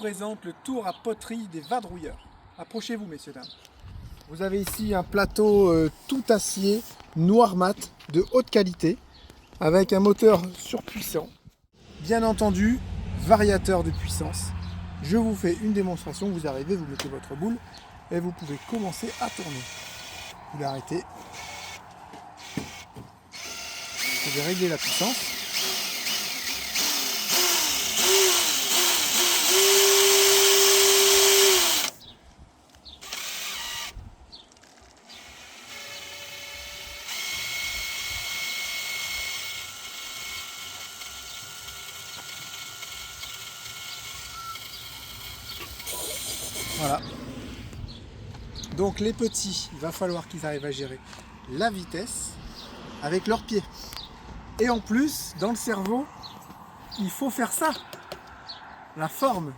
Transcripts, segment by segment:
présente le tour à poterie des vadrouilleurs. Approchez-vous, messieurs, dames. Vous avez ici un plateau tout acier, noir mat, de haute qualité, avec un moteur surpuissant. Bien entendu, variateur de puissance. Je vous fais une démonstration, vous arrivez, vous mettez votre boule et vous pouvez commencer à tourner. Vous l'arrêtez. Vous pouvez régler la puissance. Voilà. Donc les petits, il va falloir qu'ils arrivent à gérer la vitesse avec leurs pieds. Et en plus, dans le cerveau, il faut faire ça, la forme.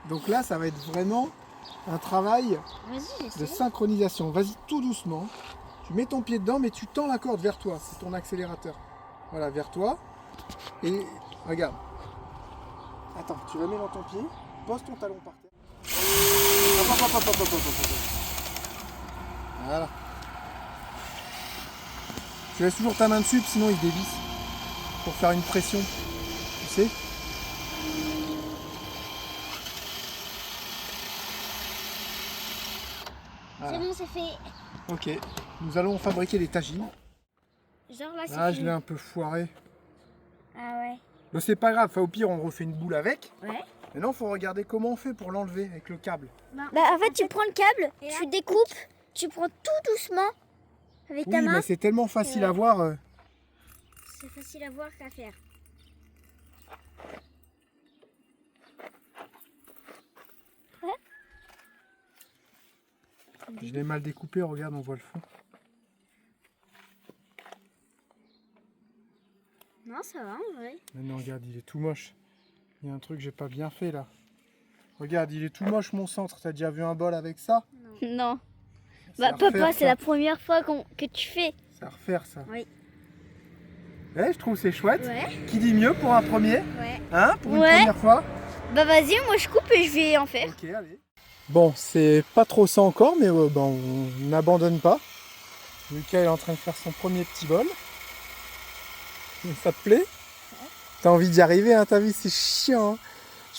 Donc là, ça va être vraiment un travail de synchronisation. Vas-y tout doucement. Tu mets ton pied dedans, mais tu tends la corde vers toi. C'est ton accélérateur. Voilà, vers toi. Et regarde. Attends, tu remets dans ton pied. Pose ton talon par terre. Voilà. Tu laisses toujours ta main dessus, sinon il dévisse. Pour faire une pression. Tu sais ? Voilà. C'est bon, c'est fait. Ok, nous allons fabriquer les tagines. Genre là, c'est Ah, je l'ai un peu foiré. Ah ouais. Bon, c'est pas grave, enfin, au pire, on refait une boule avec. Ouais. Maintenant, il faut regarder comment on fait pour l'enlever avec le câble. Bah, en fait, tu prends le câble, tu découpes, tu prends tout doucement avec ta Oui, main. mais c'est tellement facile à voir. C'est facile à voir qu'à faire. Je l'ai mal découpé, regarde, on voit le fond. Non, ça va en vrai. Mais non, regarde, il est tout moche. Il y a un truc que j'ai pas bien fait là. Regarde, il est tout moche mon centre. T'as déjà vu un bol avec ça? Non. C'est à Bah, papa, refaire, c'est ça. la première fois que tu fais. C'est à refaire ça. Oui. Ouais, je trouve c'est chouette. Ouais. Qui dit mieux pour un premier? Ouais. Hein? Pour une Ouais. première fois? Bah, vas-y, moi je coupe et je vais en faire. Ok, allez. Bon, c'est pas trop ça encore, mais on n'abandonne pas. Lucas est en train de faire son premier petit bol. Ça te plaît? T'as envie d'y arriver, hein? T'as vu, c'est chiant. Hein,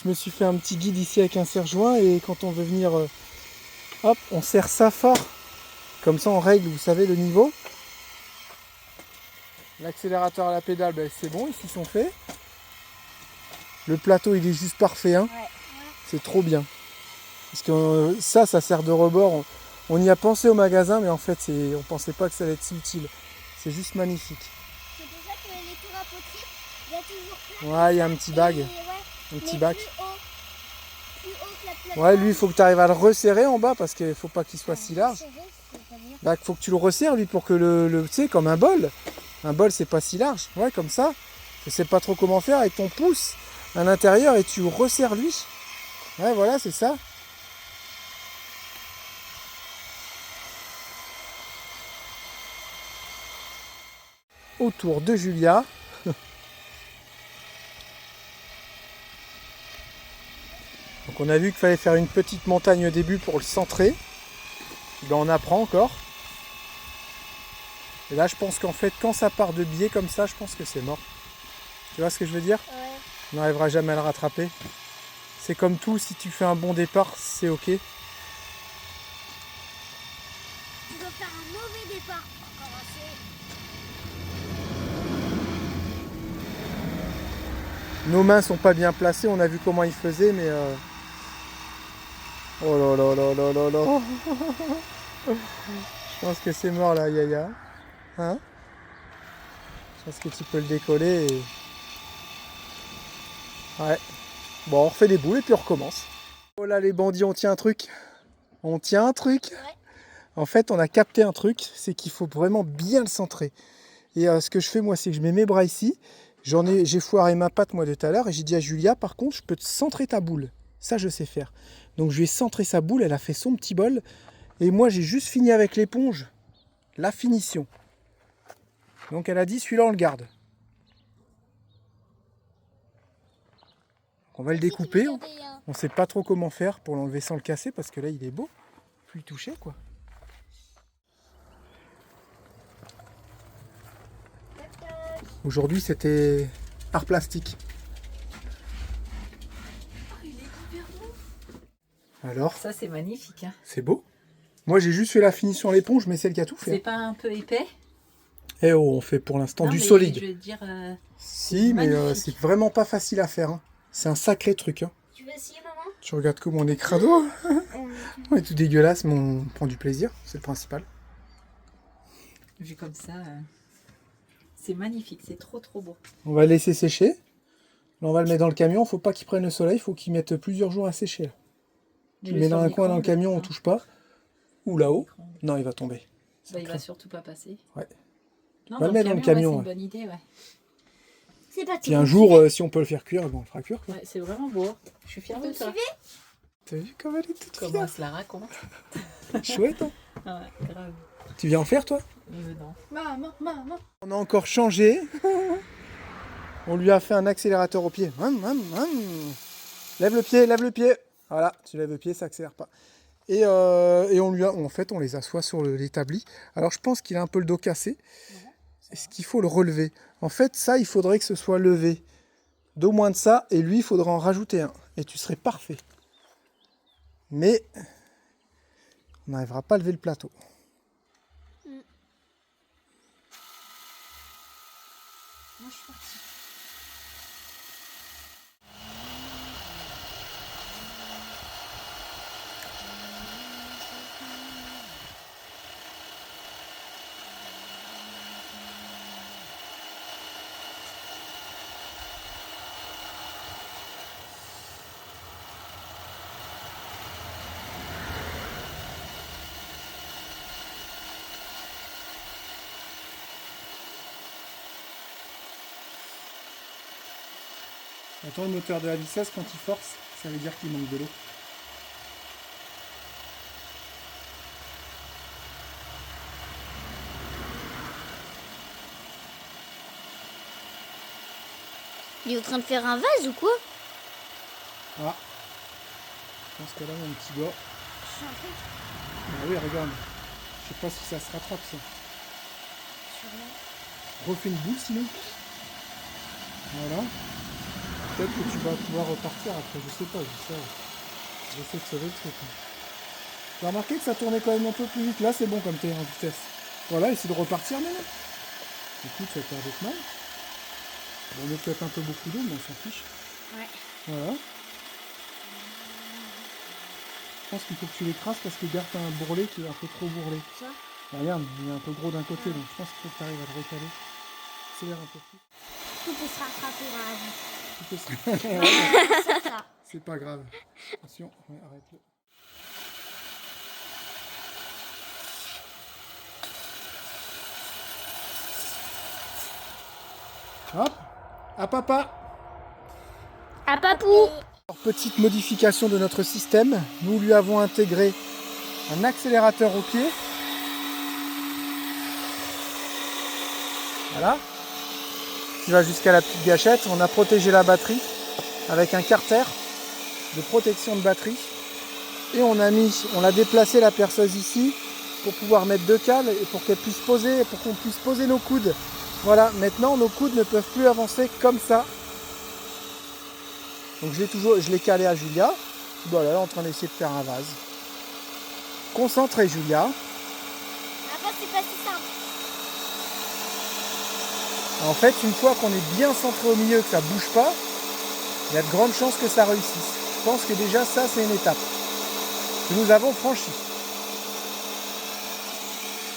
je me suis fait un petit guide ici avec un serre-joint et quand on veut venir, hop, on serre ça fort. Comme ça, on règle, vous savez, le niveau. L'accélérateur à la pédale, ben, c'est bon, ici sont faits. Le plateau, il est juste parfait. Hein. Ouais. C'est trop bien. Parce que ça sert de rebord. On y a pensé au magasin, mais en fait, on pensait pas que ça allait être si utile. C'est juste magnifique. C'est pour ça que les tours à poterie, il y a toujours plein. Ouais, il y a un petit bag. Un petit bac. Plus haut que la plate. Ouais, lui, il faut que tu arrives à le resserrer en bas parce qu'il faut pas qu'il soit si large. Bah, faut que tu le resserres, lui, pour que tu sais, comme un bol. Un bol, c'est pas si large. Ouais, comme ça. Je sais pas trop comment faire avec ton pouce à l'intérieur et tu resserres lui. Ouais, voilà, c'est ça. Autour de Julia. Donc on a vu qu'il fallait faire une petite montagne au début pour le centrer. Ben, on apprend encore. Et là je pense qu'en fait quand ça part de biais comme ça, je pense que c'est mort. Tu vois ce que je veux dire? Ouais. On n'arrivera jamais à le rattraper. C'est comme tout, si tu fais un bon départ, c'est ok. Tu dois faire un mauvais départ pour commencer. Nos mains sont pas bien placées, on a vu comment il faisait, mais... Oh là là là là là là. Je pense que c'est mort là, Yaya. Hein? Je pense que tu peux le décoller et... Ouais. Bon, on refait les boules et puis on recommence. Oh là les bandits, on tient un truc. On tient un truc. Ouais. En fait, on a capté un truc, c'est qu'il faut vraiment bien le centrer. Et ce que je fais moi, c'est que je mets mes bras ici. J'ai foiré ma patte moi de tout à l'heure et j'ai dit à Julia, par contre, je peux te centrer ta boule. Ça, je sais faire. Donc je lui ai centré sa boule, elle a fait son petit bol. Et moi, j'ai juste fini avec l'éponge la finition. Donc elle a dit, celui-là, on le garde. On va le découper. On sait pas trop comment faire pour l'enlever sans le casser parce que là il est beau. Plus le toucher quoi. Aujourd'hui c'était art plastique. Oh, il est hyper beau. Alors, Ça c'est magnifique. Hein. c'est beau. Moi j'ai juste fait la finition à l'éponge mais c'est le qui a tout fait. C'est pas un peu épais? Eh oh, on fait pour l'instant Non, du mais solide. Je veux dire, Si, mais magnifique. c'est vraiment pas facile à faire. Hein. C'est un sacré truc. Hein. Tu veux essayer, maman? Tu regardes comme on est crado. On est tout dégueulasse, mais on prend du plaisir. C'est le principal. vu comme ça, c'est magnifique, c'est trop beau. On va le laisser sécher. Là, on va le mettre dans le camion. Faut pas qu'il prenne le soleil. Faut qu'il mette plusieurs jours à sécher. Là. Tu le mets dans un coin dans le camion, on touche pas. Ou là-haut. Non, il va tomber. Bah, il va surtout pas passer. Ouais. Non, On va le mettre dans le camion. c'est Ouais. une bonne idée, ouais. C'est pas tout. Puis un jour, si on peut le faire cuire, bon, on le fera cuire. Quoi. Ouais, c'est vraiment beau. Je suis fière de toi. T'as vu comme elle est toute Comment fière. elle se la raconte? Chouette, hein. Ouais, grave. Tu viens en faire, toi? Non. Maman. On a encore changé. On lui a fait un accélérateur au pied. Lève le pied, lève le pied. Voilà, tu lèves le pied, ça accélère pas. Et on lui a, en fait, on les assoit sur l'établi. Alors, je pense qu'il a un peu le dos cassé. Est-ce qu'il faut le relever? En fait, ça, il faudrait que ce soit levé d'au moins de ça. Et lui, il faudra en rajouter un. Et tu serais parfait. Mais on n'arrivera pas à lever le plateau. Moi, je suis partie. Attends, le moteur de la vitesse, quand il force, ça veut dire qu'il manque de l'eau. Il est en train de faire un vase ou quoi? Ah, je pense que là, mon petit gars. Ah oui, regarde. Je sais pas si ça se rattrape, ça. Refais une boule, sinon. Voilà. Peut-être que tu vas pouvoir repartir après, je sais pas, j'essaie de sauver le truc. Tu as remarqué que ça tournait quand même un peu plus vite. Là, c'est bon comme t'es en vitesse. Voilà, essaie de repartir maintenant. Écoute, ça perd d'être mal. On met peut-être un peu beaucoup d'eau, mais on s'en fiche. Ouais. Voilà. Je pense qu'il faut que tu l'écrases parce que garde un bourrelet qui est un peu trop bourrelé. Ça? Regarde, il est un peu gros d'un côté, donc je pense qu'il faut que tu arrives à le recaler. Accélère un peu plus. Tout peut se rattraper dans la vie. Tout peut se- C'est ça. C'est pas grave. Attention, ouais, arrête-le. Hop, à papa. À papou. Alors, petite modification de notre système. Nous lui avons intégré un accélérateur au pied. Voilà. Qui va jusqu'à la petite gâchette. On a protégé la batterie avec un carter de protection de batterie. Et on a déplacé la perceuse ici pour pouvoir mettre deux cales et pour qu'elle puisse poser, pour qu'on puisse poser nos coudes. Voilà, maintenant nos coudes ne peuvent plus avancer comme ça. Donc je l'ai calé à Julia. Voilà, elle est en train d'essayer de faire un vase. Concentrée Julia. Là-bas, c'est pas si simple. En fait, une fois qu'on est bien centré au milieu, que ça ne bouge pas, il y a de grandes chances que ça réussisse. Je pense que déjà ça, c'est une étape que nous avons franchie.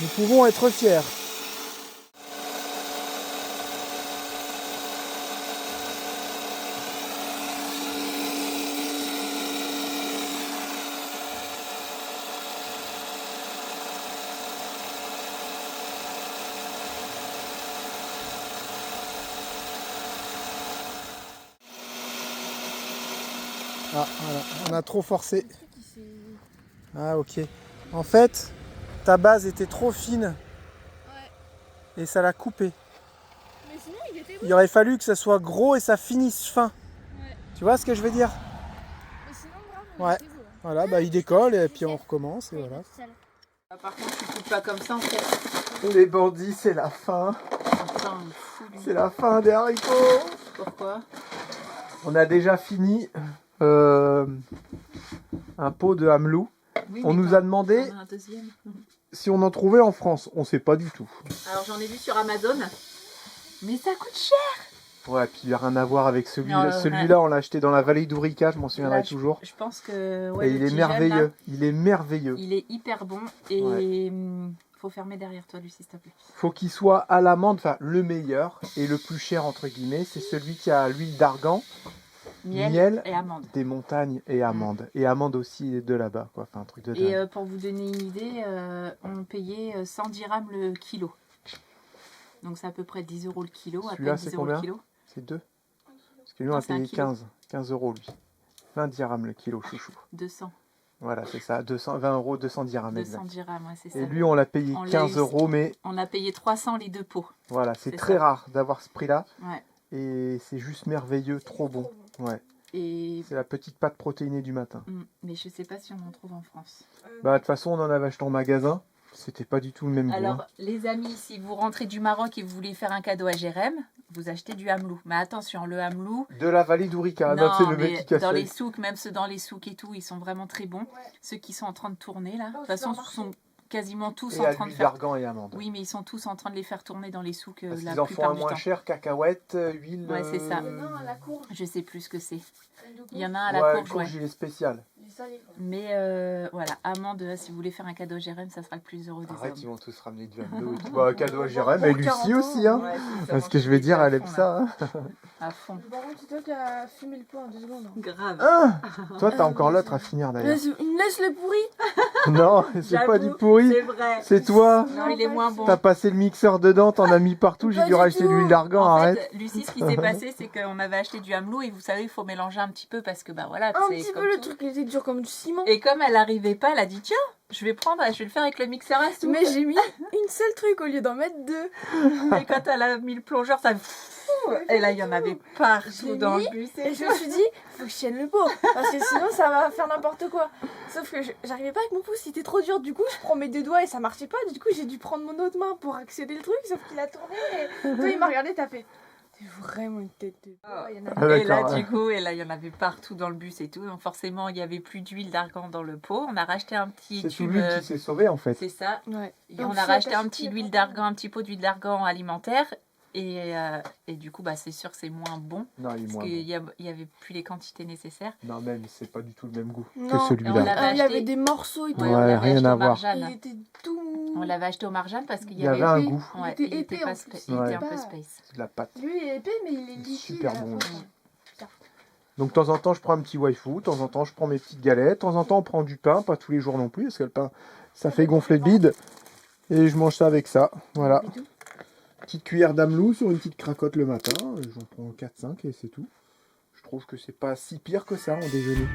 Nous pouvons être fiers. Ah, voilà, on a trop forcé. Ah, ok. En fait, ta base était trop fine. Et ça l'a coupé. Mais sinon, il était Il aurait fallu que ça soit gros et ça finisse fin. Tu vois ce que je veux dire? Et sinon, Ouais. Voilà, bah il décolle et puis on recommence et voilà. Par contre, tu coupes pas comme ça en fait. Les bandits, c'est la fin. Putain, il est fou, lui. C'est la fin des haricots. Pourquoi? On a déjà fini un pot de hamelou. Oui, On mais nous a demandé t'en as un deuxième. si on en trouvait en France. On sait pas du tout. Alors j'en ai vu sur Amazon. Mais ça coûte cher. Ouais, puis il n'y a rien à voir avec celui-là. Non, Celui-là, on l'a acheté dans la vallée d'Ourika, je m'en souviendrai Là, toujours. Je pense que... ouais, Et le il est petit jeune, merveilleux. là, Il est merveilleux. il est hyper bon. Et Ouais. faut fermer derrière toi, Lucie, s'il te plaît. Faut qu'il soit à l'amande, enfin le meilleur et le plus cher entre guillemets, c'est celui qui a l'huile d'argan, Miel et amande. des montagnes et amandes. Et amandes aussi de là-bas, quoi. Enfin un truc de dingue. Et pour vous donner une idée, on payait 100 dirhams le kilo. Donc c'est à peu près 10 € le kilo. À Celui-là, peine c'est 10 € le combien? kilo. C'est 2. Parce que nous on Non, a c'est un payé kilo. 15 euros lui. 20 dirhams le kilo, chouchou. 200. Voilà, c'est ça, 220 euros, 200 dirhams 200 exact. dirhams, ouais, c'est ça. Et lui on l'a payé On l'a 15 eu- euros, mais On a payé 300 les deux pots. voilà, c'est C'est très ça. rare d'avoir ce prix-là. Ouais. Et c'est juste merveilleux, trop bon. Ouais, Et... c'est la petite pâte protéinée du matin. mais je sais pas si on en trouve en France. Bah de toute façon on en avait acheté en magasin, c'était pas du tout le même goût. Alors, hein. les amis, si vous rentrez du Maroc et vous voulez faire un cadeau à Jérém, vous achetez du hamelou. Mais attention, le hamelou, De la vallée d'Ourika, non, c'est le mais mec qui casse dans la- les souks, même ceux dans les souks et tout, ils sont vraiment très bons. Ceux qui sont en train de tourner là, de toute façon, ils sont quasiment tous Et en à train de l'huile faire. d'argan et amande. Oui, mais ils sont tous en train de les faire tourner dans les souks Parce la qu'ils en font plupart un du moins temps. cher, cacahuètes, huile. Ouais, c'est ça. Non, à la courge. Je sais plus ce que c'est. Il y en a un à la Ouais, courge, ouais. courge, il est spécial. Mais voilà, amande, si vous voulez faire un cadeau à Jérém, ça sera le plus heureux des Arrête, ils hommes. vont tous ramener du hamelou. Bah, cadeau à Jérém, et Lucie aussi, hein. Ouais, c'est ça, Parce que moi, je vais dire, elle à aime fond, ça. Hein. là. À fond. Par contre, c'est toi qui as fumé le pot en 2 secondes. Grave. Ah, toi, t'as encore l'autre à finir d'ailleurs. Il me laisse le pourri. Non, c'est pas du J'avoue, pourri. C'est vrai. C'est toi. Non, il est moins bon. T'as passé le mixeur dedans, t'en as mis partout, j'ai Pas dû du racheter de tout. l'huile d'argan, En arrête. fait, Lucie, ce qui s'est passé, c'est qu'on avait acheté du hamelou et vous savez, il faut mélanger un petit peu parce que bah voilà, Un c'est petit comme peu, le tout. truc il était dur comme du ciment. Et comme elle n'arrivait pas, elle a dit tiens, je vais le faire avec le mixeur à soupe. Mais j'ai mis une seule truc au lieu d'en mettre 2. Et quand elle a mis le plongeur, ça et là il y en avait partout J'ai dans mis, le bus. Et je me suis dit, faut que je tienne le pot. Parce que sinon ça va faire n'importe quoi. Sauf que j'arrivais pas avec mon pouce, c'était trop dur. Du coup, je prends mes 2 doigts et ça marchait pas. Du coup, j'ai dû prendre mon autre main pour accéder le truc. Sauf qu'il a tourné. Et toi, il m'a regardé, t'as fait. T'es vraiment une tête de. Il y en a- Ah, Et là, d'accord. du coup, il y en avait partout dans le bus et tout. Donc forcément, il n'y avait plus d'huile d'argan dans le pot. On a racheté un petit C'est tube. celui qui s'est sauvé en fait. C'est ça. Ouais. Et Donc, on a faut racheté un attacher petit la huile pompe. d'argan, un petit pot d'huile d'argan alimentaire. Et du coup, bah, c'est sûr que c'est moins bon. Non, il est Parce moins qu'il bon. n'y avait plus les quantités nécessaires. Non, même, c'est pas du tout le même goût que Non. Et on celui-là. l'a- Ah, il y acheté. avait des morceaux et tout. Ouais, on l'avait rien acheté à au voir. Marjane. Il était tout mou. On l'avait acheté au Marjane parce qu'il Il y avait un épais. goût, Ouais, Il était épais, pas en spa- plus. il était Ouais. un peu space. c'est de la pâte. Lui, il est épais, mais il est liquide. Super à la bon. fin. Donc de temps en temps, je prends un petit waifu, de temps en temps, je prends mes petites galettes, de temps en temps, on prend du pain, pas tous les jours non plus, parce que le pain, ça fait gonfler le bide. Et je mange ça avec ça, voilà. Petite cuillère d'amelou sur une petite cracotte le matin, j'en prends 4-5 et c'est tout. Je trouve que c'est pas si pire que ça en déjeuner.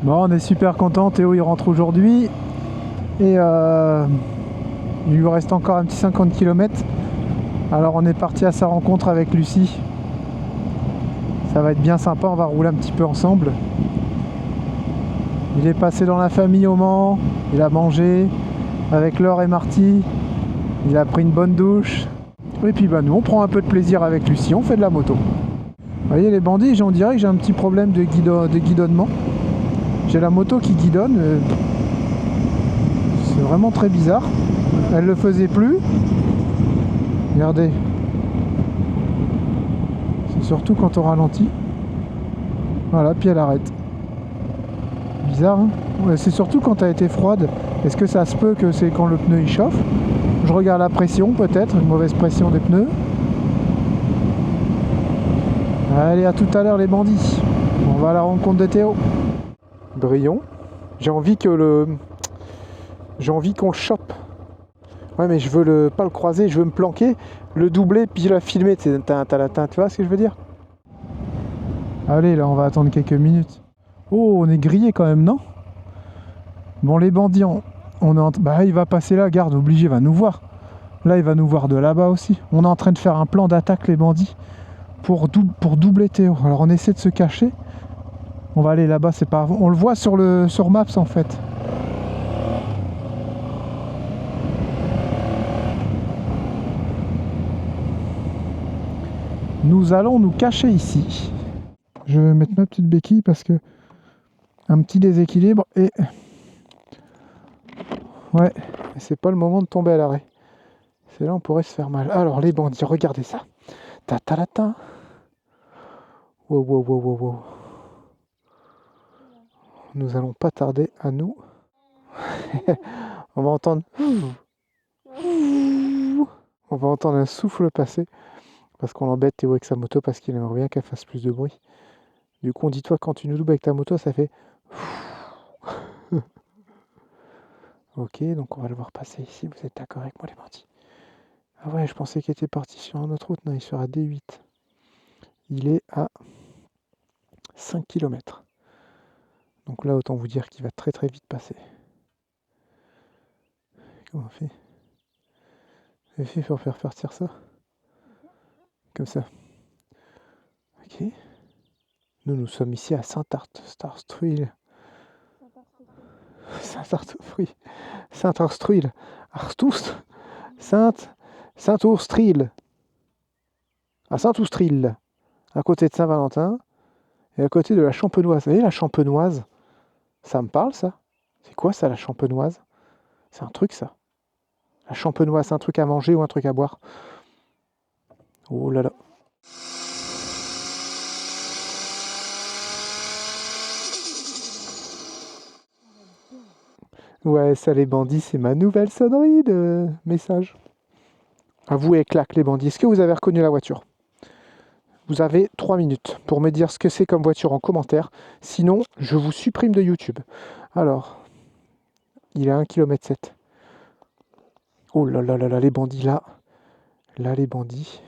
Bon, on est super content, Théo il rentre aujourd'hui et il lui reste encore un petit 50 km. Alors on est parti à sa rencontre avec Lucie. Ça va être bien sympa, on va rouler un petit peu ensemble. Il est passé dans la famille au Mans, il a mangé avec Laure et Marty, il a pris une bonne douche. Et puis bah nous on prend un peu de plaisir avec Lucie, on fait de la moto. Vous voyez les bandits, on dirait que j'ai un petit problème de guidonnement. J'ai la moto qui guidonne, c'est vraiment très bizarre. Elle le faisait plus. Regardez. C'est surtout quand on ralentit. Voilà, puis elle arrête. Bizarre, hein? Ouais, c'est surtout quand elle était froide Est-ce que ça se peut que c'est quand le pneu il chauffe? Je regarde la pression peut-être, une mauvaise pression des pneus. Allez, à tout à l'heure les bandits. On va à la rencontre de Théo. Brion. J'ai envie qu'on le chope. Ouais, mais je veux pas le croiser, je veux me planquer, le doubler, puis la filmer. Tu vois ce que je veux dire? Allez, là, on va attendre quelques minutes. Oh, on est grillé quand même, non? Bon, les bandits, bah, il va passer là, garde, obligé, il va nous voir. Là, il va nous voir de là-bas aussi. On est en train de faire un plan d'attaque, les bandits, pour doubler Théo. Alors, on essaie de se cacher. On va aller là-bas, c'est pas grave. On le voit sur Maps, en fait. Nous allons nous cacher ici. Je vais mettre ma petite béquille parce que un petit déséquilibre et ouais, c'est pas le moment de tomber à l'arrêt. C'est là on pourrait se faire mal. Alors les bandits, regardez ça. Ta ta la ta. Wow wow wow wow wow. Nous allons pas tarder à nous. On va entendre. On va entendre un souffle passer. Parce qu'on l'embête Théo avec sa moto parce qu'il aimerait bien qu'elle fasse plus de bruit. Du coup, dis-toi, quand tu nous doubles avec ta moto, ça fait... Ok, donc on va le voir passer ici. Vous êtes d'accord avec moi, les bandits? Ah ouais, je pensais qu'il était parti sur une autre route. Non, il sera à D8. Il est à 5 km. Donc là, autant vous dire qu'il va très très vite passer. Comment on fait? Vous avez fait pour faire partir ça? Comme ça. Ok. Nous sommes ici à Saint-Arstruil. Saint-Arstruil. Saint-Ourstril. À Saint-Ourstril. À côté de Saint-Valentin. Et à côté de la Champenoise. Vous voyez la Champenoise? Ça me parle ça? C'est quoi ça la Champenoise? C'est un truc ça. La Champenoise, c'est un truc à manger ou un truc à boire? Oh là là. Ouais, ça les bandits, c'est ma nouvelle sonnerie de message. À vous et claque les bandits. Est-ce que vous avez reconnu la voiture? Vous avez 3 minutes pour me dire ce que c'est comme voiture en commentaire. Sinon, je vous supprime de YouTube. Alors, il est à 1,7 km. Oh là là là là, les bandits là. Là, les bandits.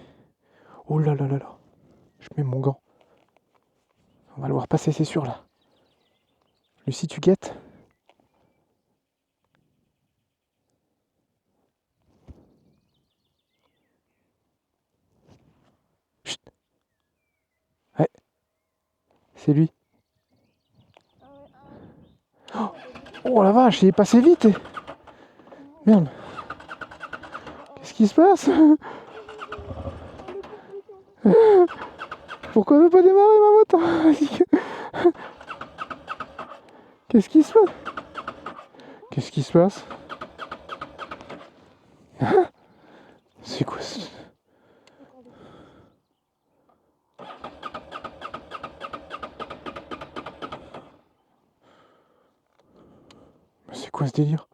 Oh là là là là. Je mets mon gant. On va le voir passer, c'est sûr là. Lucie, tu guettes? Chut. Ouais. C'est lui. Oh la vache, il est passé vite. Merde. Qu'est-ce qui se passe? Pourquoi elle veut pas démarrer ma moto? Qu'est-ce qui se passe? Qu'est-ce qui se passe? C'est quoi ça? C'est quoi ce délire?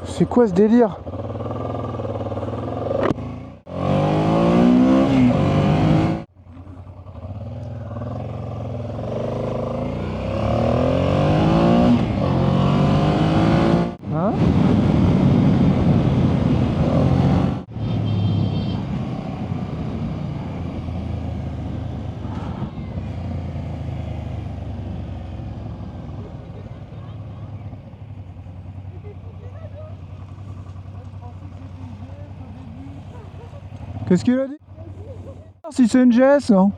C'est quoi ce délire? Hein? Qu'est-ce qu'il a dit? Si c'est une GS, non?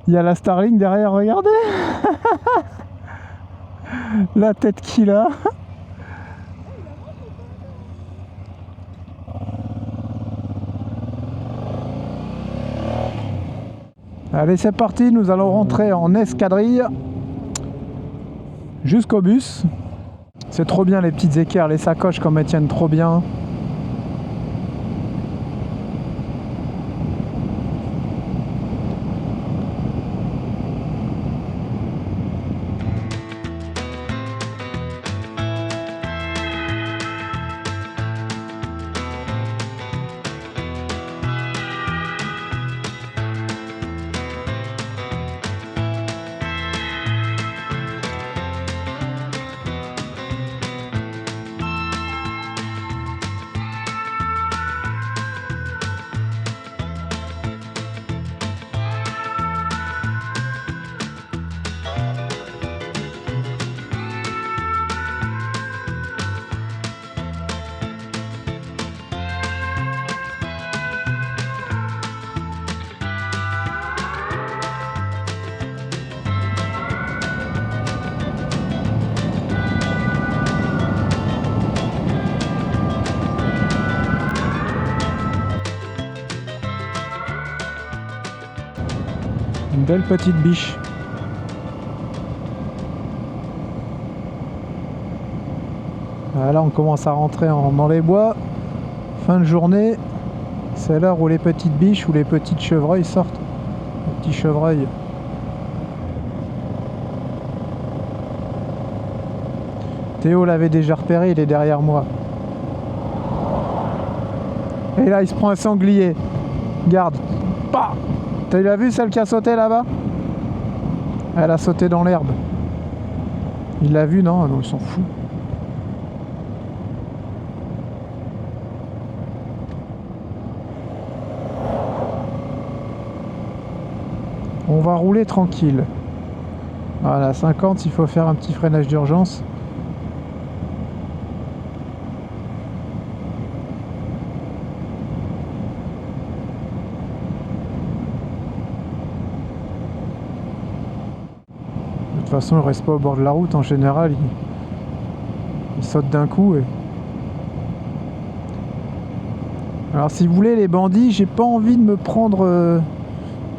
Il y a la Starlink derrière, regardez. La tête qu'il a. Allez, c'est parti, nous allons rentrer en escadrille jusqu'au bus. C'est trop bien les petites équerres, les sacoches comme elles tiennent trop bien. Une belle petite biche. Là on commence à rentrer dans les bois. Fin de journée. C'est l'heure où les petites biches ou les petites chevreuils sortent. Les petits chevreuils. Théo l'avait déjà repéré, il est derrière moi. Et là il se prend un sanglier. Garde. Bah, t'as vu celle qui a sauté là-bas? Elle a sauté dans l'herbe. Il l'a vu, non? Non, il s'en fout. On va rouler tranquille. Voilà, 50, il faut faire un petit freinage d'urgence. De toute façon, il reste pas au bord de la route. En général, il saute d'un coup. Alors, si vous voulez, les bandits, j'ai pas envie de me prendre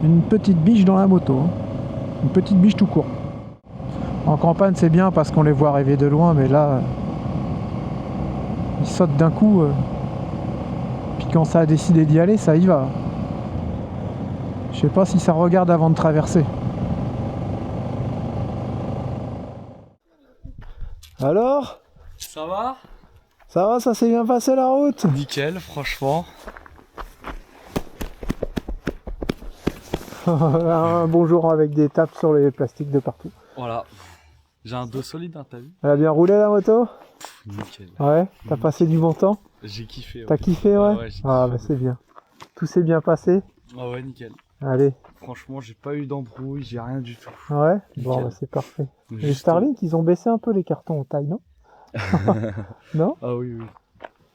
une petite biche dans la moto. Hein. Une petite biche tout court. En campagne, c'est bien parce qu'on les voit arriver de loin, mais là, ils sautent d'un coup. Puis quand ça a décidé d'y aller, ça y va. Je sais pas si ça regarde avant de traverser. Alors? Ça va? Ça va, ça s'est bien passé la route? Nickel, franchement. Un bonjour avec des tapes sur les plastiques de partout. Voilà. J'ai un dos solide, hein, t'as vu? Elle a bien roulé la moto? Nickel. Ouais, t'as passé du bon temps? J'ai kiffé. Ouais. T'as kiffé, ouais? Ouais, j'ai Ah, kiffé. bah c'est bien. Tout s'est bien passé? Ah ouais, nickel. Allez. Franchement, j'ai pas eu d'embrouille, j'ai rien du tout. Ouais? Bon, Nickel. bah c'est parfait. Les Juste- Starlink, ils ont baissé un peu les cartons en taille, non? Non? Ah oui, oui.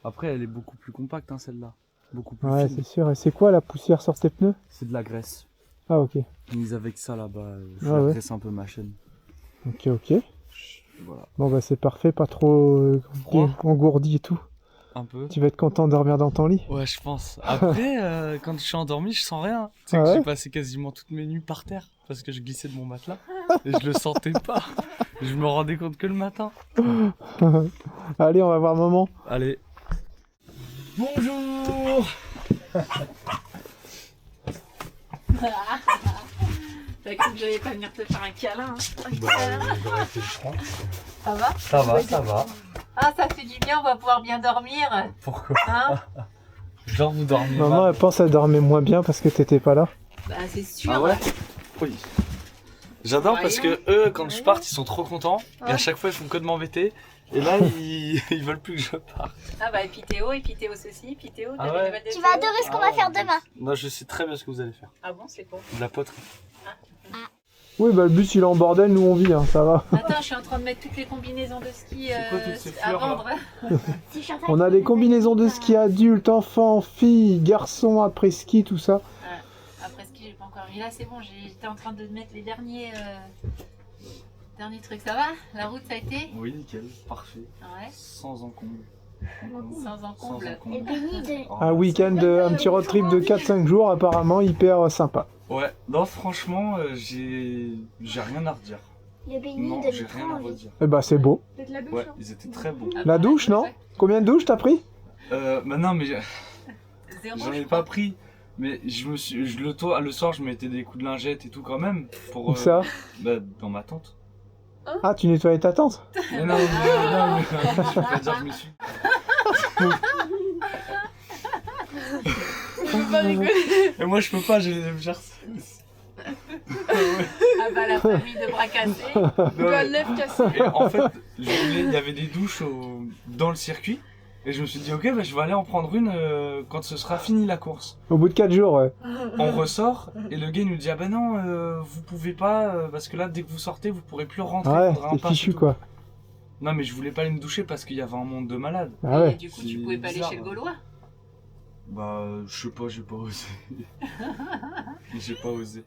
Après, elle est beaucoup plus compacte, hein, celle-là. Beaucoup plus Ouais, fine. c'est sûr. Et c'est quoi la poussière sur tes pneus? C'est de la graisse. Ah, ok. Mise avec ça là-bas, je Ah ouais. graisse un peu ma chaîne. Ok, ok. Voilà. Bon, bah c'est parfait, pas trop Froid. engourdi et tout. Un peu. Tu vas être content de dormir dans ton lit? Ouais, je pense. Après, quand je suis endormi, je sens rien. Tu sais Ah que ouais j'ai passé quasiment toutes mes nuits par terre parce que je glissais de mon matelas et je le sentais pas. Je me rendais compte que le matin. Allez, on va voir maman. Allez. Bonjour. T'as cru que j'allais pas venir te faire un câlin, hein. J'aurais été le prendre. Ça va? Ça va, ça va. Ah, ça fait du bien, on va pouvoir bien dormir. Pourquoi? Hein? Genre vous dormiez Maman, mal. elle pense qu'elle dormait moins bien parce que t'étais pas là. Bah, c'est sûr. Ah ouais? Oui. J'adore Ouais. parce que eux, quand je parte, ils sont trop contents. Et à chaque fois, ils font que de m'embêter. Et là, ils veulent plus que je parte. Ah bah, et puis Théo ceci, puis Théo, Ah t'as ouais. des nouvelles de Tu Théo? vas adorer ce qu'on va faire demain. Moi, je sais très bien ce que vous allez faire. Ah bon, c'est quoi? De la poterie. Oui, bah le bus il est en bordel, nous on vit, hein, ça va. Attends, je suis en train de mettre toutes les combinaisons de ski C'est quoi toutes ces à fleurs, là vendre. Si je suis en train On de a des faire combinaisons de des ski adultes, enfants, filles, garçons après ski, tout ça. Après ski, j'ai pas encore mis. Là, c'est bon, j'étais en train de mettre les derniers trucs. Ça va? La route, ça a été? Oui, nickel. Parfait. Ouais. Sans encombre. Sans encombre. Et béni de... Un week-end, un petit road trip de 4-5 jours, apparemment hyper sympa. Ouais, non, franchement, j'ai rien à redire. Les beignets Non, de j'ai rien à l'étrange. redire. Eh bah c'est beau. Peut-être la douche. Ouais, hein. ils étaient très bons. La douche, non? Combien de douches t'as pris? Bah non, mais Zéro, j'en je ai pas pris. Mais le soir, je mettais des coups de lingette et tout quand même. Pour, Où ça? bah, dans ma tente. Ah, tu nettoyais ta tente? Mais non, je peux pas dire que je me suis. Je peux pas rigoler. Et moi, je peux pas, j'ai les gerces. Ah bah la famille de bras cassés. Le lèvre cassé. Et en fait, il y avait des douches dans le circuit. Et je me suis dit, ok, bah, je vais aller en prendre une quand ce sera fini la course. Au bout de 4 jours, ouais. On ressort et le gars il nous dit, ah bah non, vous pouvez pas, parce que là, dès que vous sortez, vous pourrez plus rentrer. Ouais, faudra un t'es pass et fichu tout. quoi. Non, mais je voulais pas aller me doucher parce qu'il y avait un monde de malades. Ah Et ouais. du coup, C'est tu pouvais pas aller bizarre, chez le hein. Gaulois. Bah, je sais pas, j'ai pas osé. J'ai pas osé.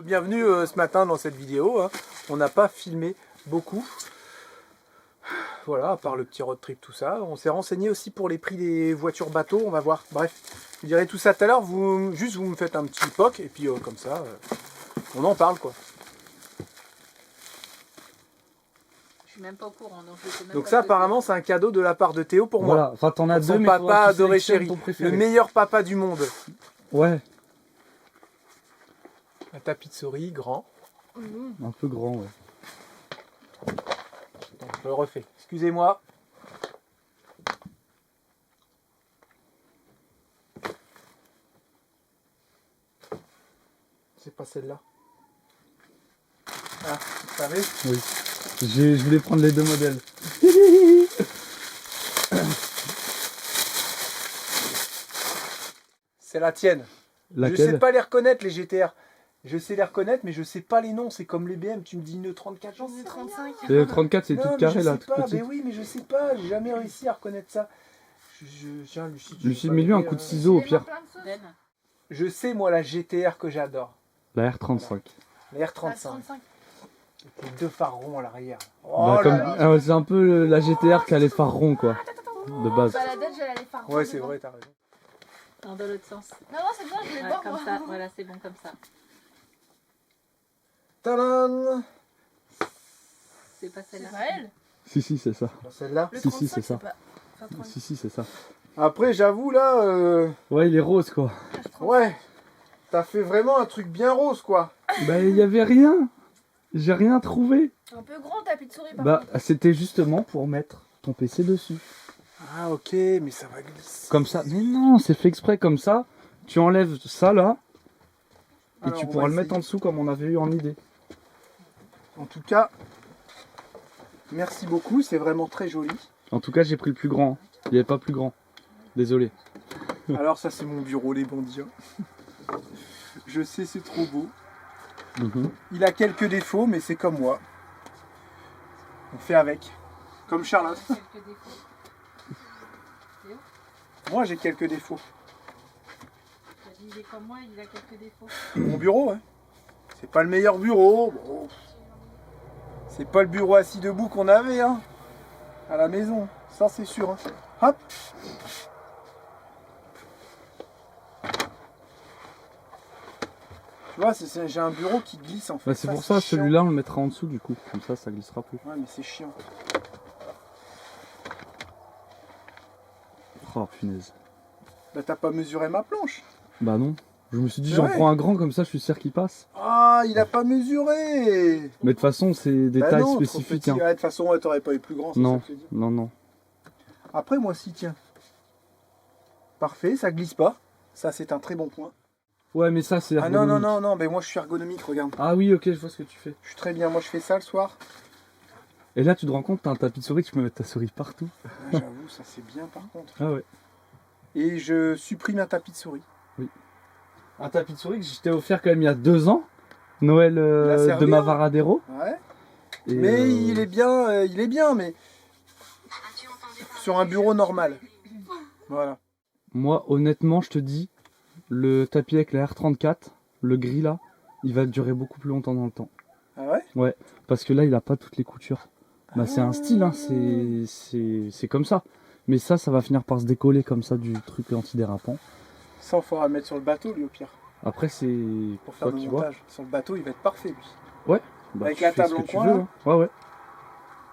Bienvenue ce matin dans cette vidéo. Hein. On n'a pas filmé beaucoup. Voilà, à part le petit road trip, tout ça. On s'est renseigné aussi pour les prix des voitures bateaux. On va voir. Bref, je vous dirai tout ça tout à l'heure. Vous me faites un petit POC et puis comme ça, on en parle quoi. Je suis même pas au courant, donc je sais même Donc pas ça, ce que apparemment, c'est un cadeau de la part de Théo pour Voilà, moi. enfin t'en as Pour deux, son mais faudra papa que tu adoré sélectionnes chéri. ton Le préféré. meilleur papa du monde. Ouais, Un tapis de souris grand. un peu grand, ouais. Donc, je le refais. Excusez-moi. C'est pas celle-là. Ah, vous savez? Oui. Je voulais prendre les deux modèles. C'est la tienne. Je sais Laquelle? pas les reconnaître, les GTR. Je sais les reconnaître, mais je sais pas les noms. C'est comme les BM. Tu me dis une 34, j'en sais rien. 35. Le 34, c'est Non, toute mais carrée je là, sais toute pas. petite. Mais oui, mais je sais pas. J'ai jamais réussi à reconnaître ça. Tiens, Lucie, tu Lucie, veux pas mets-lui un m'aider, coup de ciseau au pire. Ben, Je sais, moi, la GTR que j'adore. La R35. La R35. Avec les deux phares ronds à l'arrière. Bah, Oh comme... là là. ah ouais, c'est un peu la GTR qui a les phares ronds quoi. De base. Bah, la date, j'allais les faire. Ouais, c'est vrai, t'as raison. non, dans l'autre sens. Non, non, c'est bien, je vais Ouais, voir. comme moi. ça, voilà, c'est bon comme ça. Tadam! C'est pas C'est celle-là. pas elle. Si, si, c'est ça. Celle-là. Le Si, 35, si, c'est ça. pas. Enfin, 30. Si, si, c'est ça. Après, j'avoue, là, Ouais, il est rose quoi. ouais. T'as fait vraiment un truc bien rose, quoi. Bah, il y avait rien. J'ai rien trouvé. Un peu grand tapis de souris par Bah, contre. c'était justement pour mettre ton PC dessus. Ah, ok, mais ça va glisser. Comme ça. Mais non, c'est fait exprès comme ça. Tu enlèves ça là. Et Alors, tu on pourras va le mettre en essayer. dessous comme on avait eu en idée. En tout cas, merci beaucoup, c'est vraiment très joli. En tout cas, j'ai pris le plus grand. Il n'y avait pas plus grand. Désolé. Alors, ça, c'est mon bureau, les bandits. Je sais, c'est trop beau. Il a quelques défauts, mais c'est comme moi. On fait avec. Comme Charlotte. Quelques défauts. Moi, j'ai quelques défauts. T'as dit, il est comme moi, il a quelques défauts. Mon bureau, hein. C'est pas le meilleur bureau. Bon. C'est pas le bureau assis debout qu'on avait, hein. À la maison. Ça, c'est sûr. Hein. Hop. Tu vois, j'ai un bureau qui glisse en fait. Bah, c'est pour ça, chiant. celui-là, on le mettra en dessous du coup. Comme ça glissera plus. Ouais, mais c'est chiant. Oh, punaise. Bah, t'as pas mesuré ma planche. Bah non. Je me suis dit, C'est j'en vrai. prends un grand comme ça, je suis sûr qu'il passe. Ah, il a pas mesuré. Mais de toute façon, c'est des Bah tailles non, trop spécifiques. petit. Hein. Ouais, de toute façon, ouais, t'aurais pas eu plus grand. c'est Non. ça que je te dis. Non, non. Après, moi, si, tiens. Parfait, ça glisse pas. Ça, c'est un très bon point. Ouais, mais ça, c'est Ah non, non, ergonomique. non, non, mais moi, je suis ergonomique, regarde. Ah oui, ok, je vois ce que tu fais. Je suis très bien. Moi, je fais ça le soir. Et là, tu te rends compte, t'as un tapis de souris, tu peux mettre ta souris partout. Ah, j'avoue, ça, c'est bien, par contre. Ah ouais. Et je supprime un tapis de souris. Un tapis de souris que je t'ai offert quand même il y a 2 ans. Noël a servi, de ma hein. Varadero. Ouais. Et, Mais il est bien, mais sur un bureau normal. Voilà. Moi, honnêtement, je te dis, le tapis avec la R34, le gris là, il va durer beaucoup plus longtemps dans le temps. Ah ouais? Parce que là, il a pas toutes les coutures. Bah, c'est un style, hein, c'est comme ça. Mais ça va finir par se décoller comme ça du truc antidérapant. Ça, il faudra le mettre sur le bateau, lui, au pire. Après, c'est Pour faire toi le qui vois. montage. Sur le bateau, il va être parfait, lui. Bah, Avec tu la fais table ce en que tu coin, veux, là. hein. Ouais, ouais.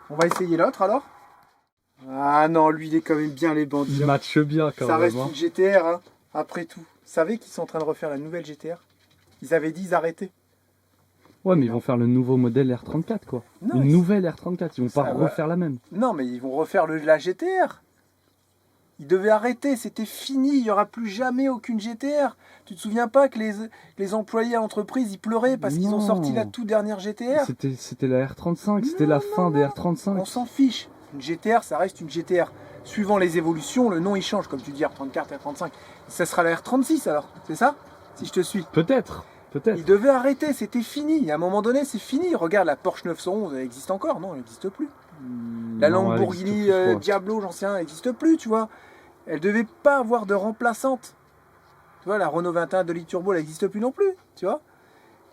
On va essayer l'autre alors. Ah non, lui il est quand même bien les bandits. Il hein. matche bien quand Ça même. reste hein. une GTR, hein, après tout. Vous savez qu'ils sont en train de refaire la nouvelle GTR? Ils avaient dit ils arrêtaient. Ouais, mais Et ils non. vont faire le nouveau modèle R34 quoi. Non, Une ils- nouvelle R34, ils vont Ça pas va. refaire la même. Non, mais ils vont refaire la GTR. Ils devaient arrêter, c'était fini, il n'y aura plus jamais aucune GTR. Tu te souviens pas que les employés à l'entreprise, ils pleuraient parce qu'ils ont Non. sorti la toute dernière GTR? C'était la R35, c'était Non, la non, fin des On R35. s'en fiche. Une GTR, ça reste une GTR. Suivant les évolutions, le nom il change, comme tu dis, R34, R35. Ça sera la R36 alors, c'est ça? Si je te suis. Peut-être, peut-être. Ils devaient arrêter, c'était fini. À un moment donné, c'est fini. Regarde, la Porsche 911, elle existe encore? Non, elle n'existe plus. La Non, elle Lamborghini existe plus, je crois. Diablo, j'en sais rien, elle n'existe plus, tu vois. Elle devait pas avoir de remplaçante. Tu vois, la Renault 21 de litre turbo, elle n'existe plus non plus, tu vois.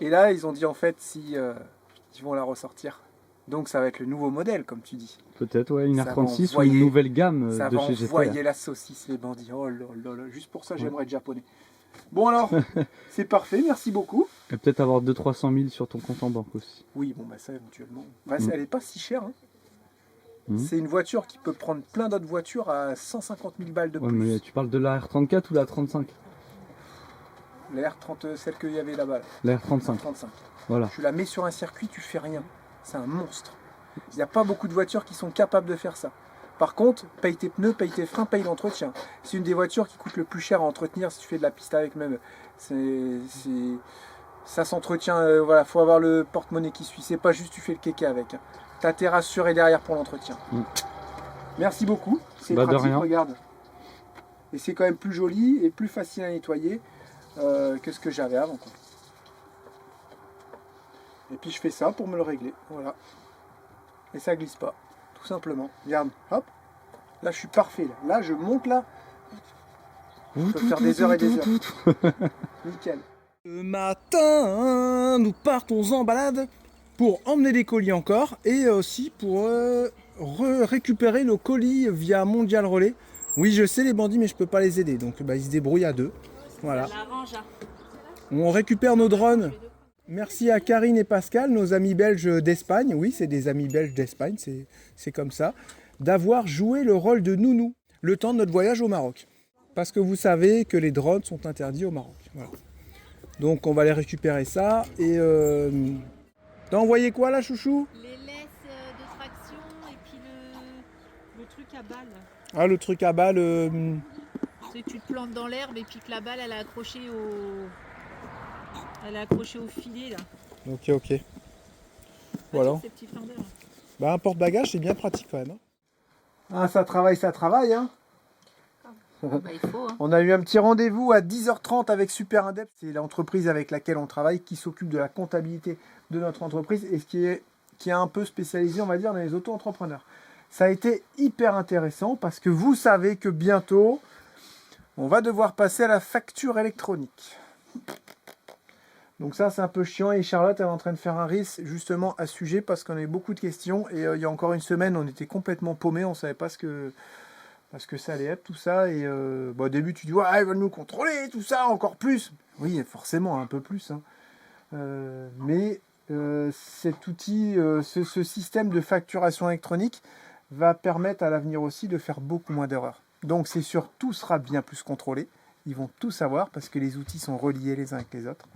Et là, ils ont dit en fait, si ils vont la ressortir. Donc ça va être le nouveau modèle, comme tu dis. Peut-être, ouais, une Ça va R36 ou envoyer- une nouvelle gamme Ça de va chez GTR. envoyer la saucisse, les bandits. Oh là là là, juste pour ça, j'aimerais être japonais. Bon alors, c'est parfait, merci beaucoup. Et peut-être avoir 200-300 000 sur ton compte en banque aussi. Oui, bon, bah ça éventuellement. Bah, Mm. Elle est pas si chère. Hein. Mm. C'est une voiture qui peut prendre plein d'autres voitures à 150 000 balles de Ouais, plus. mais tu parles de la R34 ou la 35? La R30, celle qu'il y avait là-bas, là, La R35, 35. voilà. Tu la mets sur un circuit, tu fais rien. C'est un monstre. Il n'y a pas beaucoup de voitures qui sont capables de faire ça. Par contre, paye tes pneus, paye tes freins, paye l'entretien. C'est une des voitures qui coûte le plus cher à entretenir si tu fais de la piste avec même. Ça s'entretient, voilà, faut avoir le porte-monnaie qui suit. C'est pas juste tu fais le kéké avec. Hein. T'as tes rassurés derrière pour l'entretien. Mm. Merci beaucoup. C'est Bah, de pratique, rien. regarde. Et c'est quand même plus joli et plus facile à nettoyer que ce que j'avais avant. Quoi. Et puis je fais ça pour me le régler. Voilà. Et ça glisse pas. Tout simplement. Regarde. Hop. Là je suis parfait. Là je monte là. Je peux faire des heures et des heures. Nickel. Le matin, nous partons en balade pour emmener des colis encore et aussi pour récupérer nos colis via Mondial Relais. Oui, je sais les bandits, mais je peux pas les aider. Donc bah, ils se débrouillent à deux. Voilà. On récupère nos drones. Merci à Karine et Pascal, nos amis belges d'Espagne. Oui, c'est des amis belges d'Espagne, c'est comme ça. D'avoir joué le rôle de nounou le temps de notre voyage au Maroc. Parce que vous savez que les drones sont interdits au Maroc. Voilà. Donc on va aller récupérer ça. Et t'as envoyé quoi là, chouchou? Les laisses de traction et puis le truc à balle. Ah, le truc à balle. Tu sais, tu te plantes dans l'herbe et puis que la balle elle est accrochée au filet là. Ok, ok. Voilà. Ces petits flambeurs, là. Bah, un porte-bagages, c'est bien pratique quand même. Hein. Ah, ça travaille, hein. Bah, il faut. Hein. On a eu un petit rendez-vous à 10h30 avec Super Indep. C'est l'entreprise avec laquelle on travaille qui s'occupe de la comptabilité de notre entreprise et qui est un peu spécialisé, on va dire, dans les auto-entrepreneurs. Ça a été hyper intéressant parce que vous savez que bientôt, on va devoir passer à la facture électronique. Donc ça, c'est un peu chiant et Charlotte elle est en train de faire un RIS justement à ce sujet parce qu'on a eu beaucoup de questions et il y a encore une semaine, on était complètement paumés, on ne savait pas ce que ça allait être tout ça et au début tu dis ouais, ils veulent nous contrôler, tout ça, encore plus. Oui, forcément, un peu plus. Hein. Mais cet outil, ce système de facturation électronique va permettre à l'avenir aussi de faire beaucoup moins d'erreurs. Donc c'est sûr, tout sera bien plus contrôlé. Ils vont tout savoir parce que les outils sont reliés les uns avec les autres.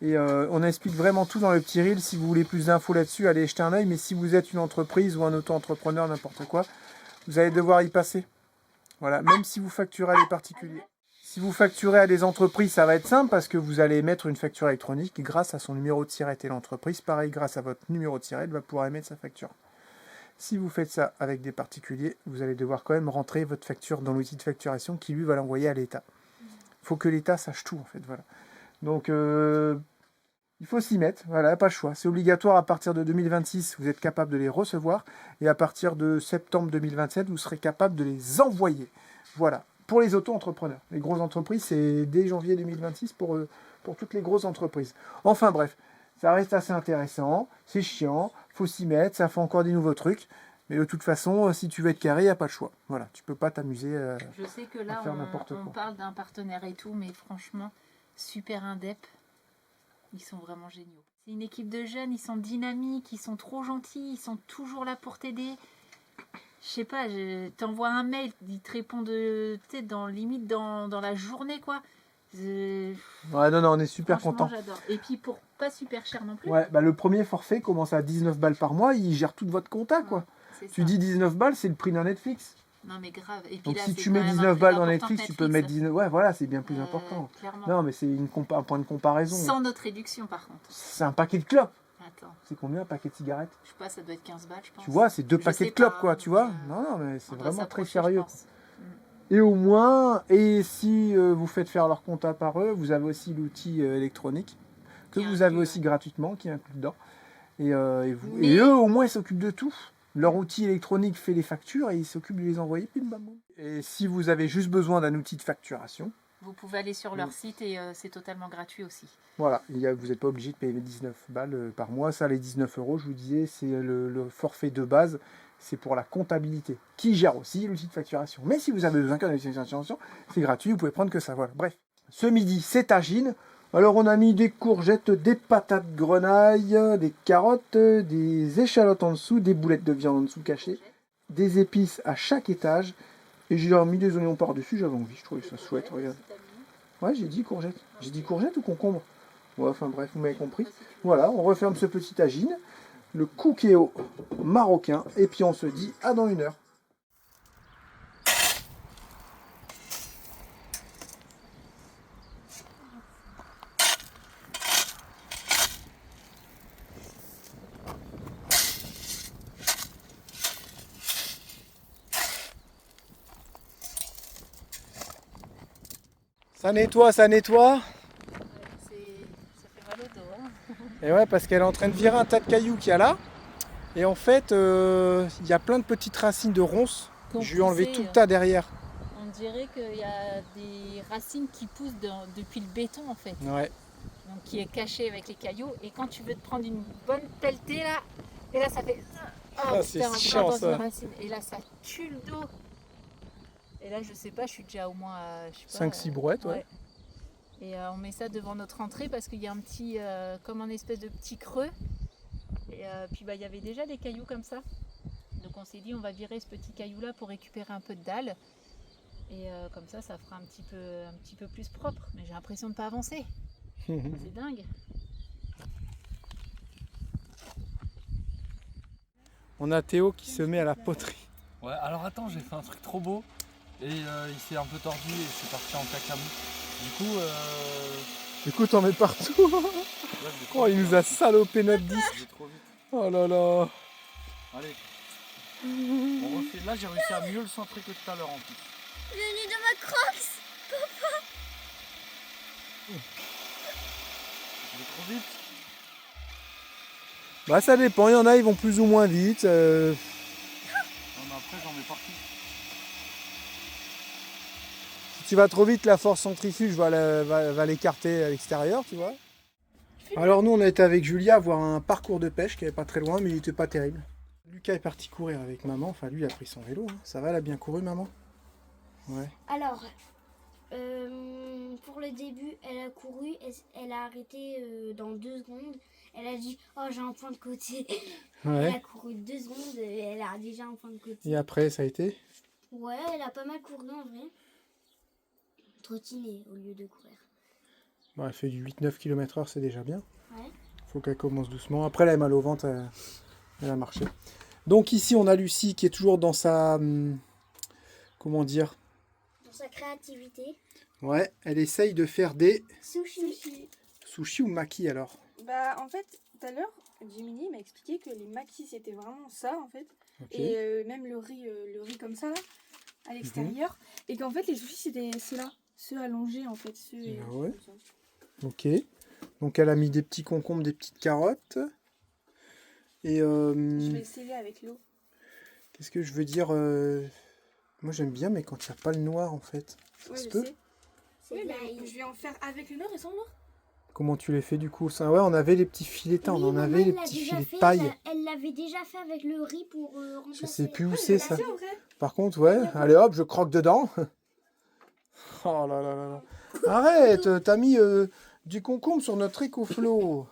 Et on explique vraiment tout dans le petit reel. Si vous voulez plus d'infos là-dessus, allez jeter un œil. Mais si vous êtes une entreprise ou un auto-entrepreneur, n'importe quoi, vous allez devoir y passer. Voilà, même si vous facturez à des particuliers. Si vous facturez à des entreprises, ça va être simple parce que vous allez émettre une facture électronique grâce à son numéro de tirette et l'entreprise. Pareil, grâce à votre numéro de tirette, va pouvoir émettre sa facture. Si vous faites ça avec des particuliers, vous allez devoir quand même rentrer votre facture dans l'outil de facturation qui lui va l'envoyer à l'État. Il faut que l'État sache tout en fait, voilà. Donc il faut s'y mettre, voilà, pas le choix. C'est obligatoire à partir de 2026, vous êtes capable de les recevoir et à partir de septembre 2027, vous serez capable de les envoyer. Voilà, pour les auto-entrepreneurs. Les grosses entreprises, c'est dès janvier 2026 pour toutes les grosses entreprises. Enfin bref, ça reste assez intéressant, c'est chiant, faut s'y mettre, ça fait encore des nouveaux trucs. Mais de toute façon, si tu veux être carré, il n'y a pas le choix. Voilà, tu peux pas t'amuser Je sais que là, à faire n'importe on quoi. parle d'un partenaire et tout, mais franchement, Super Indep, Ils sont vraiment géniaux. C'est une équipe de jeunes, ils sont dynamiques, ils sont trop gentils, ils sont toujours là pour t'aider. Je sais pas, t'envoies un mail, ils te répondent peut-être limite dans la journée, quoi. Ouais, non, on est super Franchement, content. j'adore. Et puis pour pas super cher non plus. Ouais, bah le premier forfait commence à 19 balles par mois, il gère toute votre compta, quoi. C'est Tu ça. dis 19 balles, c'est le prix d'un Netflix. Non mais grave. Et puis Donc là, si c'est tu quand mets même 19 plus balles dans important Netflix, que tu peux mettre 19... Ouais, voilà, c'est bien plus important. Clairement. Non, mais c'est un point de comparaison. Sans notre réduction par contre. C'est un paquet de clopes. Attends, C'est combien un paquet de cigarettes? je sais pas, ça doit être 15 balles, je pense. Tu vois, c'est 2 Je paquets sais de clopes, pas, quoi, tu vois. mais, Non, mais c'est on doit vraiment très s'approcher, sérieux. je pense. Et au moins, et si vous faites faire leur compta par eux, vous avez aussi l'outil électronique que Qui est vous avez inclus, aussi gratuitement, qui est inclus dedans. Et Mais- eux, au moins, ils s'occupent de tout. Leur outil électronique fait les factures et ils s'occupent de les envoyer. Bim, bam, boum. Et si vous avez juste besoin d'un outil de facturation, Vous pouvez aller sur leur site et c'est totalement gratuit aussi. voilà, vous n'êtes pas obligé de payer 19 balles par mois. Ça, les 19 euros, je vous disais, c'est le forfait de base. C'est pour la comptabilité, qui gère aussi l'outil de facturation. Mais si vous avez besoin d'un outil de facturation, c'est gratuit, vous pouvez prendre que ça. Voilà. Bref, ce midi, c'est tagine. Alors, on a mis des courgettes, des patates grenaille, des carottes, des échalotes en dessous, des boulettes de viande en dessous cachées, des épices à chaque étage. Et j'ai mis des oignons par-dessus, j'avais envie, je trouvais ça chouette, regarde. Ouais, j'ai dit courgette. J'ai dit courgette ou concombre? Ouais, enfin bref, vous m'avez compris. Voilà, on referme ce petit tagine, le cookéo marocain, et puis on se dit à dans 1 heure. Ça nettoie, ça nettoie. Ça fait mal au dos. Hein. Et ouais, parce qu'elle est en train de virer un tas de cailloux qu'il y a là. Et en fait, il y a plein de petites racines de ronces. Je lui ai enlevé tout le tas derrière. On dirait qu'il y a des racines qui poussent depuis le béton en fait. Ouais. Donc qui est caché avec les cailloux. Et quand tu veux te prendre une bonne pelletée là, et là ça fait. Ah, c'est putain, chiant, dans ça. une racine. Et là ça tue le dos. Et là je sais pas, je suis déjà au moins à 5-6 brouettes, ouais. Et on met ça devant notre entrée parce qu'il y a un petit, comme un espèce de petit creux. Et puis il y avait déjà des cailloux comme ça. Donc on s'est dit on va virer ce petit caillou là pour récupérer un peu de dalle. Et comme ça fera un petit peu plus propre. Mais j'ai l'impression de ne pas avancer. C'est dingue. On a Théo qui se met à la poterie. Ouais, alors attends, j'ai fait un truc trop beau et il s'est un peu tordu et c'est parti en cacamou. Du coup, t'en mets partout. là, je l'ai trop Oh, il vite, nous a salopé notre disque. je l'ai trop vite. Oh là là. Allez, on refait. Là, j'ai réussi à mieux le centrer que tout à l'heure en plus. Bienvenue dans ma crocs. Je l'ai trop vite. Bah ça dépend, il y en a, ils vont plus ou moins vite. Non, mais après, j'en mets partout. Si tu vas trop vite, la force centrifuge va l'écarter à l'extérieur, tu vois. Alors nous, on a été avec Julia voir un parcours de pêche qui n'est pas très loin, mais il n'était pas terrible. Lucas est parti courir avec maman, enfin lui il a pris son vélo. Hein. Ça va, elle a bien couru maman? Ouais. Alors, pour le début, elle a couru, elle a arrêté dans 2 secondes. Elle a dit « Oh, j'ai un point de côté ». Elle Ouais. a couru 2 secondes et elle a déjà un point de côté. Et après, ça a été? Ouais, elle a pas mal couru en vrai. Trottiner au lieu de courir. Bon, elle fait du 8-9 km/h, c'est déjà bien. Ouais. Faut qu'elle commence doucement. Après, elle a mal au ventre, elle a marché. Donc ici, on a Lucie qui est toujours dans sa... comment dire? Dans sa créativité. Ouais, elle essaye de faire des Sushi. sushis ou makis alors. Bah en fait, tout à l'heure, Jiminy m'a expliqué que les makis c'était vraiment ça en fait. Ok. Et même le riz comme ça là, à l'extérieur. Et qu'en fait les sushis c'était ceux-là, ceux allongés en fait. Ceux, Ah ouais. comme ça. Ok. Donc elle a mis des petits concombres, des petites carottes. Et Je vais essayer avec l'eau. qu'est-ce que je veux dire moi j'aime bien, mais quand il n'y a pas le noir en fait. Ça Ouais, se je peut. sais. C'est Oui, de la mais je vais en faire avec le noir et sans le noir. Comment tu les fais du coup ça? Ouais, on avait les petits filets, on en avait les petits filets de paille. Elle l'avait déjà fait avec le riz pour remplacer. Je sais plus où Ouais, c'est je ça. l'ai fait, en vrai. Par contre, ouais, allez hop, je croque dedans. Oh là là là là. Arrête, t'as mis du concombre sur notre écoflow.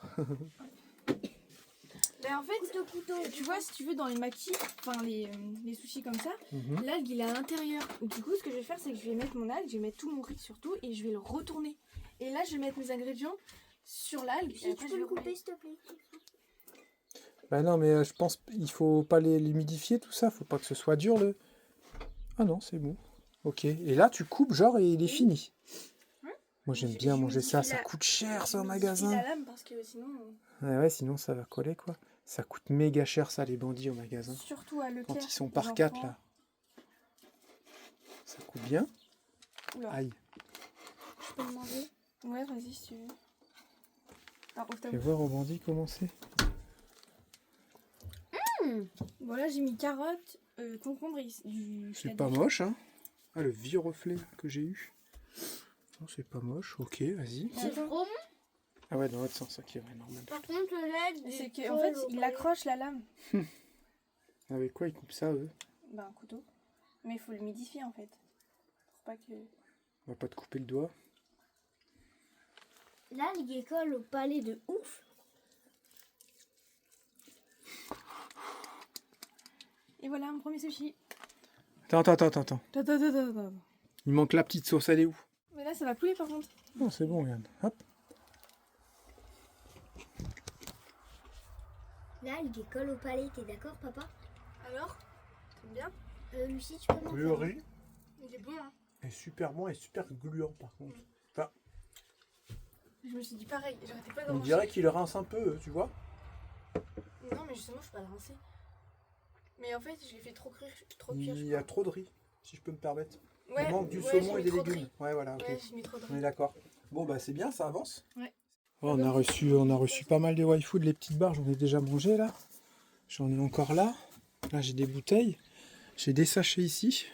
Ben, en fait, tu vois, si tu veux, dans les maquis, enfin les sushis comme ça, Mhm. l'algue il est à l'intérieur. Du coup, ce que je vais faire, c'est que je vais mettre mon algue, je vais mettre tout mon riz surtout, et je vais le retourner. Et là, je vais mettre mes ingrédients sur l'algue. Et Si après, tu je peux vais le couper, rouler. s'il te plaît. Bah non, mais je pense il faut pas l'humidifier tout ça, faut pas que ce soit dur le. Ah non, c'est bon. Ok. Et là, tu coupes genre et il est fini. Moi j'aime bien manger ça, ça coûte cher ça au magasin. la lame parce que sinon, Ouais, sinon ça va coller quoi. Ça coûte méga cher ça les bandits au magasin. surtout à Leclerc. Quand ils sont par j'en 4 prends. là. Ça coûte bien. Oula. Aïe. Je peux le manger. Ouais, vas-y si tu veux. Alors, ouvre ta Fais bouche. voir au bandit comment c'est. Voilà, j'ai mis carottes, concombre et du. C'est pas moche hein. Ah le vieux reflet que j'ai eu. Non c'est pas moche, ok vas-y. C'est trop bon. Ah ouais dans l'autre sens, ok ouais normal. Par contre, l'algue. C'est qu'en fait, il accroche la lame. Avec quoi ils coupent ça eux? Bah, un couteau. Mais il faut le humidifier en fait. Pour pas que. On va pas te couper le doigt. L'algue elle colle au palais de ouf. Et voilà, mon premier sushi. Attends. Attends. Il manque la petite sauce, elle est où? Mais là, ça va couler par contre. Non c'est bon regarde. Hop. L'algue elle colle au palais, t'es d'accord, papa? Alors, c'est bien. Lucie, tu peux m'en Le faire? riz Il est bon, hein. est super bon et super gluant par contre. Enfin, Je me suis dit pareil, j'arrêtais pas de on manger. dirait qu'il rince un peu, tu vois. Non, mais justement, je peux pas le rincer. Mais en fait, je l'ai fait trop cuire. Il y a trop de riz, si je peux me permettre. Ouais, Il manque du ouais, saumon j'ai et mis des trop de légumes. riz. Ouais, voilà, ok. Ouais, j'ai mis trop de On riz. est d'accord. Bon, bah c'est bien, ça avance. Ouais. Oh, on a reçu pas mal de waifu, de les petites barres, j'en ai déjà mangé là. J'en ai encore là. Là, j'ai des bouteilles. J'ai des sachets ici.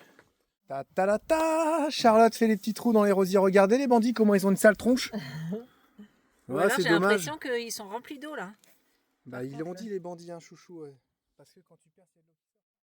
Ta ta la ta Charlotte fait les petits trous dans les rosiers. Regardez les bandits, comment ils ont une sale tronche. Ou Ouais, alors c'est j'ai dommage. l'impression qu'ils sont remplis d'eau là. Bah, ils l'ont dit les bandits, hein, chouchou. Ouais. Parce que quand tu perds, c'est de l'eau.